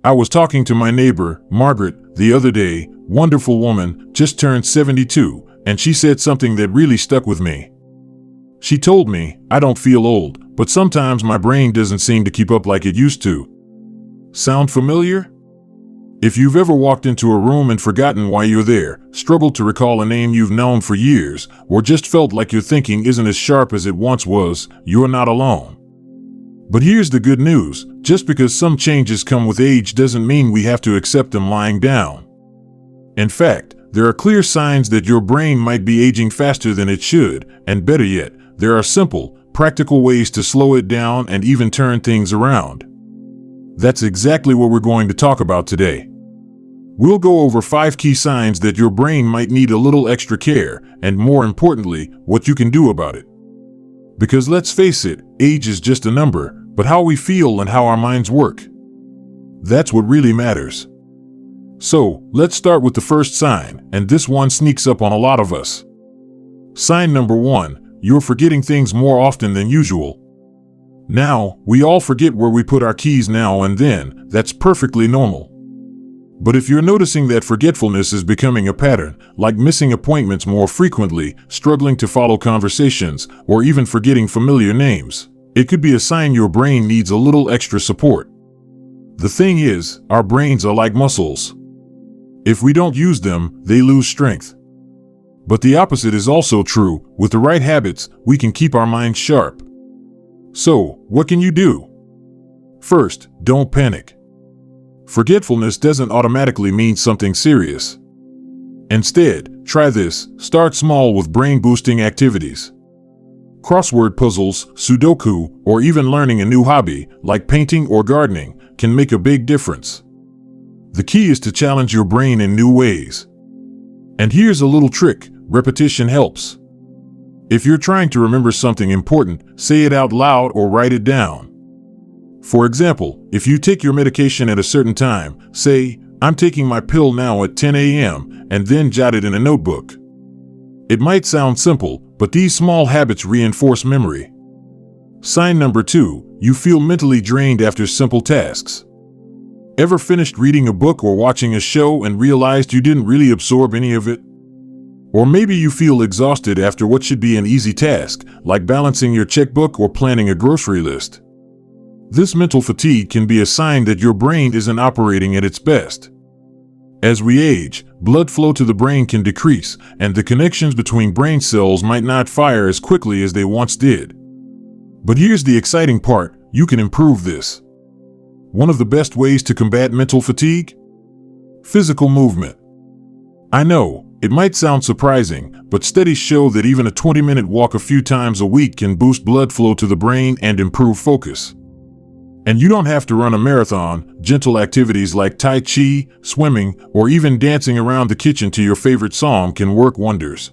I was talking to my neighbor, Margaret, the other day. Wonderful woman, just turned 72, and she said something that really stuck with me. She told me, I don't feel old, but sometimes my brain doesn't seem to keep up like it used to. Sound familiar? If you've ever walked into a room and forgotten why you're there, struggled to recall a name you've known for years, or just felt like your thinking isn't as sharp as it once was, you're not alone. But here's the good news. Just because some changes come with age doesn't mean we have to accept them lying down. In fact, there are clear signs that your brain might be aging faster than it should, and better yet, there are simple, practical ways to slow it down and even turn things around. That's exactly what we're going to talk about today. We'll go over 5 key signs that your brain might need a little extra care, and more importantly, what you can do about it. Because let's face it, age is just a number, but how we feel and how our minds work. That's what really matters. So, let's start with the first sign, and this one sneaks up on a lot of us. Sign number 1, you're forgetting things more often than usual. Now, we all forget where we put our keys now and then. That's perfectly normal. But if you're noticing that forgetfulness is becoming a pattern, like missing appointments more frequently, struggling to follow conversations, or even forgetting familiar names, it could be a sign your brain needs a little extra support. The thing is, our brains are like muscles. If we don't use them, they lose strength. But the opposite is also true. With the right habits, we can keep our minds sharp. So, what can you do? First, don't panic. Forgetfulness doesn't automatically mean something serious. Instead, try this. Start small with brain-boosting activities. Crossword puzzles, Sudoku, or even learning a new hobby, like painting or gardening, can make a big difference. The key is to challenge your brain in new ways. And here's a little trick. Repetition helps. If you're trying to remember something important, say it out loud or write it down. For example, if you take your medication at a certain time, say, I'm taking my pill now at 10 a.m., and then jot it in a notebook. It might sound simple, but these small habits reinforce memory. Sign number 2, you feel mentally drained after simple tasks. Ever finished reading a book or watching a show and realized you didn't really absorb any of it? Or maybe you feel exhausted after what should be an easy task, like balancing your checkbook or planning a grocery list. This mental fatigue can be a sign that your brain isn't operating at its best. As we age, blood flow to the brain can decrease, and the connections between brain cells might not fire as quickly as they once did. But here's the exciting part, you can improve this. One of the best ways to combat mental fatigue? Physical movement. I know, it might sound surprising, but studies show that even a 20-minute walk a few times a week can boost blood flow to the brain and improve focus. And you don't have to run a marathon. Gentle activities like Tai Chi, swimming, or even dancing around the kitchen to your favorite song can work wonders.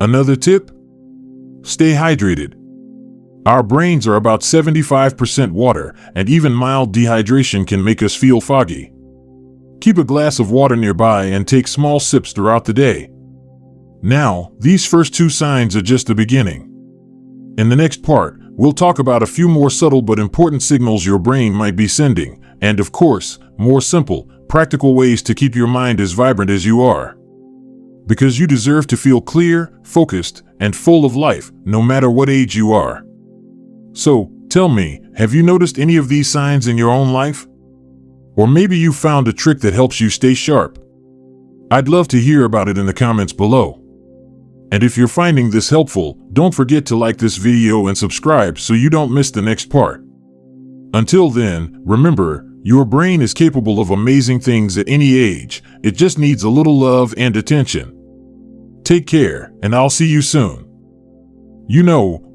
Another tip? Stay hydrated. Our brains are about 75% water, and even mild dehydration can make us feel foggy. Keep a glass of water nearby and take small sips throughout the day. Now, these first 2 signs are just the beginning. In the next part, we'll talk about a few more subtle but important signals your brain might be sending, and of course, more simple, practical ways to keep your mind as vibrant as you are. Because you deserve to feel clear, focused, and full of life, no matter what age you are. So, tell me, have you noticed any of these signs in your own life? Or maybe you found a trick that helps you stay sharp. I'd love to hear about it in the comments below. And if you're finding this helpful, don't forget to like this video and subscribe so you don't miss the next part. Until then, remember, your brain is capable of amazing things at any age. It just needs a little love and attention. Take care, and I'll see you soon.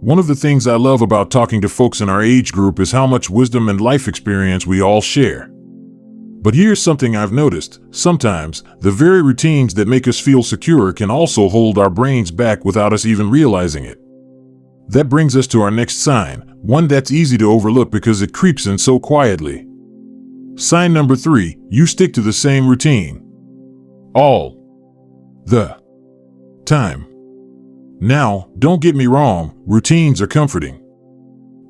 One of the things I love about talking to folks in our age group is how much wisdom and life experience we all share. But here's something I've noticed. Sometimes, the very routines that make us feel secure can also hold our brains back without us even realizing it. That brings us to our next sign, one that's easy to overlook because it creeps in so quietly. Sign number 3, you stick to the same routine. All the time. Now, don't get me wrong, routines are comforting.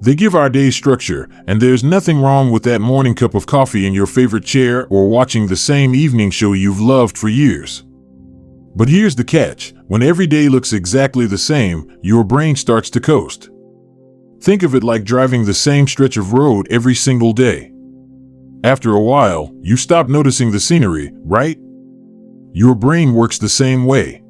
They give our day structure, and there's nothing wrong with that morning cup of coffee in your favorite chair or watching the same evening show you've loved for years. But here's the catch: when every day looks exactly the same, your brain starts to coast. Think of it like driving the same stretch of road every single day. After a while, you stop noticing the scenery, right? Your brain works the same way.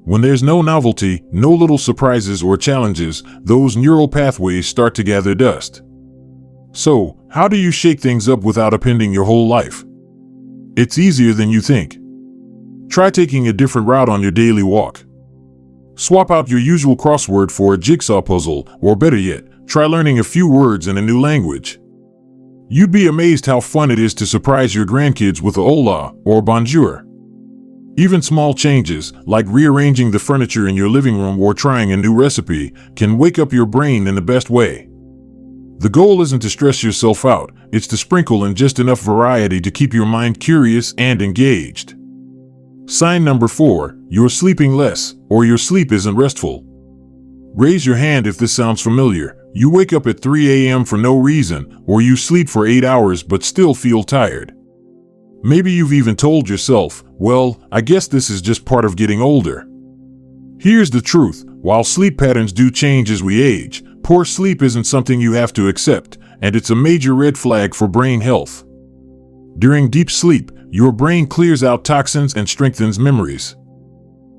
When there's no novelty, no little surprises or challenges, those neural pathways start to gather dust. So, how do you shake things up without upending your whole life? It's easier than you think. Try taking a different route on your daily walk. Swap out your usual crossword for a jigsaw puzzle, or better yet, try learning a few words in a new language. You'd be amazed how fun it is to surprise your grandkids with a hola or bonjour. Even small changes, like rearranging the furniture in your living room or trying a new recipe, can wake up your brain in the best way. The goal isn't to stress yourself out, it's to sprinkle in just enough variety to keep your mind curious and engaged. Sign number 4, you're sleeping less, or your sleep isn't restful. Raise your hand if this sounds familiar. You wake up at 3 a.m. for no reason, or you sleep for 8 hours but still feel tired. Maybe you've even told yourself, well, I guess this is just part of getting older. Here's the truth: while sleep patterns do change as we age, poor sleep isn't something you have to accept, and it's a major red flag for brain health. During deep sleep, your brain clears out toxins and strengthens memories.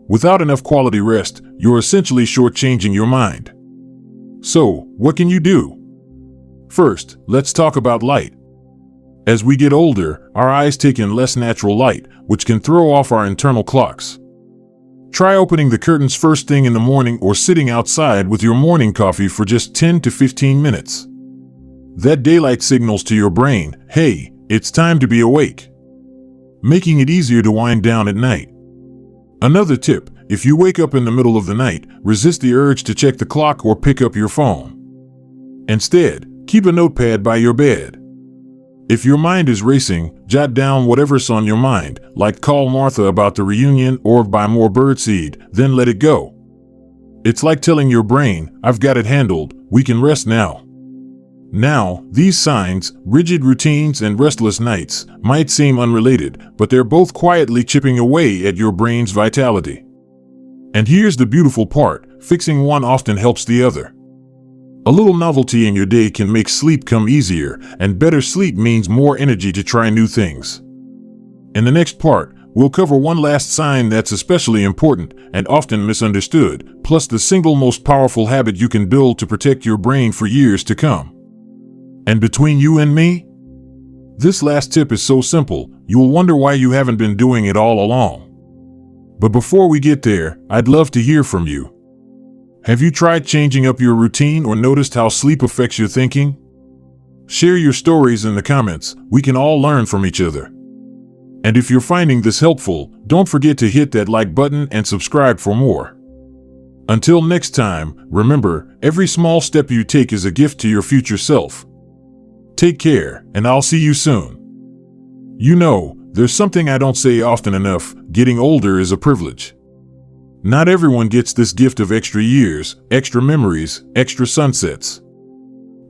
Without enough quality rest, you're essentially shortchanging your mind. So, what can you do? First, let's talk about light. As we get older, our eyes take in less natural light, which can throw off our internal clocks. Try opening the curtains first thing in the morning or sitting outside with your morning coffee for just 10 to 15 minutes. That daylight signals to your brain, hey, it's time to be awake, making it easier to wind down at night. Another tip: if you wake up in the middle of the night, resist the urge to check the clock or pick up your phone. Instead, keep a notepad by your bed. If your mind is racing, jot down whatever's on your mind, like call Martha about the reunion or buy more birdseed, then let it go. It's like telling your brain, I've got it handled, we can rest now. Now, these signs, rigid routines and restless nights, might seem unrelated, but they're both quietly chipping away at your brain's vitality. And here's the beautiful part: fixing one often helps the other. A little novelty in your day can make sleep come easier, and better sleep means more energy to try new things. In the next part, we'll cover one last sign that's especially important and often misunderstood, plus the single most powerful habit you can build to protect your brain for years to come. And between you and me, this last tip is so simple, you'll wonder why you haven't been doing it all along. But before we get there, I'd love to hear from you. Have you tried changing up your routine or noticed how sleep affects your thinking? Share your stories in the comments, we can all learn from each other. And if you're finding this helpful, don't forget to hit that like button and subscribe for more. Until next time, remember, every small step you take is a gift to your future self. Take care, and I'll see you soon. You know, there's something I don't say often enough: getting older is a privilege. Not everyone gets this gift of extra years, extra memories, extra sunsets.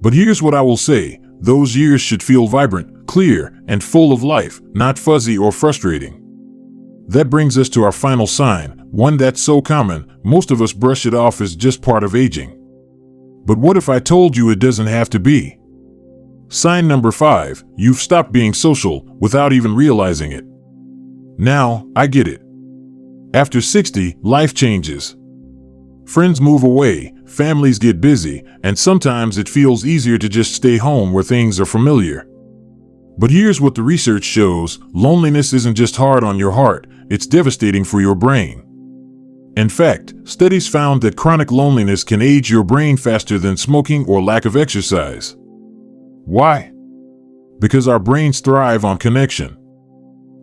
But here's what I will say: those years should feel vibrant, clear, and full of life, not fuzzy or frustrating. That brings us to our final sign, one that's so common, most of us brush it off as just part of aging. But what if I told you it doesn't have to be? Sign number 5, you've stopped being social without even realizing it. Now, I get it. After 60, life changes. Friends move away, families get busy, and sometimes it feels easier to just stay home where things are familiar. But here's what the research shows: loneliness isn't just hard on your heart, it's devastating for your brain. In fact, studies found that chronic loneliness can age your brain faster than smoking or lack of exercise. Why? Because our brains thrive on connection.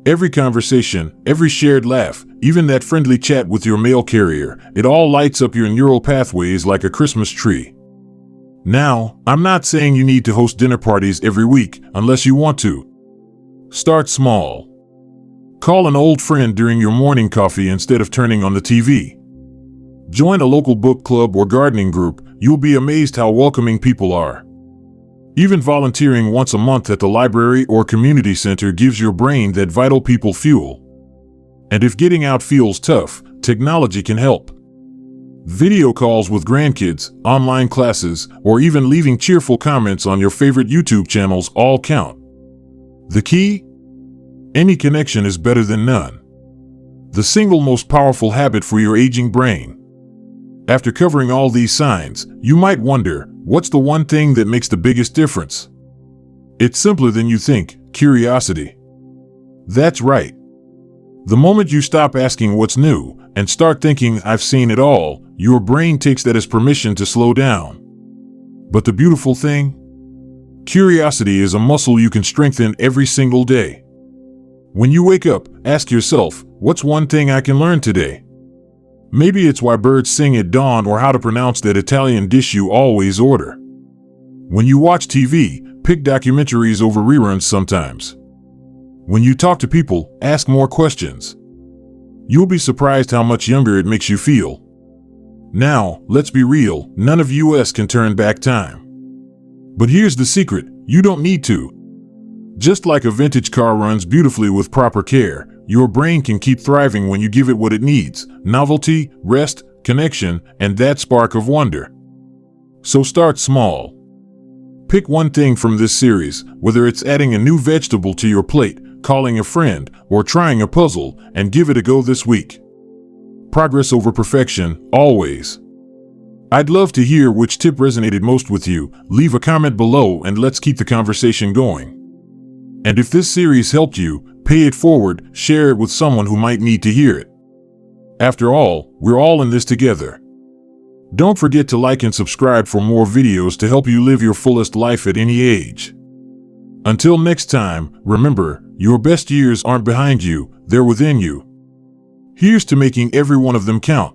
Every conversation, every shared laugh, even that friendly chat with your mail carrier, it all lights up your neural pathways like a Christmas tree. Now, I'm not saying you need to host dinner parties every week unless you want to. Start small. Call an old friend during your morning coffee instead of turning on the TV. Join a local book club or gardening group. you'll be amazed how welcoming people are. Even volunteering once a month at the library or community center gives your brain that vital people fuel. And if getting out feels tough, technology can help. Video calls with grandkids, online classes, or even leaving cheerful comments on your favorite YouTube channels all count. The key? Any connection is better than none. The single most powerful habit for your aging brain. After covering all these signs, you might wonder, what's the one thing that makes the biggest difference? It's simpler than you think: curiosity. That's right. The moment you stop asking what's new and start thinking, I've seen it all, your brain takes that as permission to slow down. But the beautiful thing? Curiosity is a muscle you can strengthen every single day. When you wake up, ask yourself, what's one thing I can learn today? Maybe it's why birds sing at dawn or how to pronounce that Italian dish you always order. When you watch TV, pick documentaries over reruns sometimes. When you talk to people, ask more questions. You'll be surprised how much younger it makes you feel. Now, let's be real, none of us can turn back time. But here's the secret, you don't need to. Just like a vintage car runs beautifully with proper care, your brain can keep thriving when you give it what it needs: novelty, rest, connection, and that spark of wonder. So start small. Pick one thing from this series, whether it's adding a new vegetable to your plate, calling a friend, or trying a puzzle, and give it a go this week. Progress over perfection, always. I'd love to hear which tip resonated most with you. Leave a comment below and let's keep the conversation going. And if this series helped you, pay it forward, share it with someone who might need to hear it. After all, we're all in this together. Don't forget to like and subscribe for more videos to help you live your fullest life at any age. Until next time, remember, your best years aren't behind you, they're within you. Here's to making every one of them count.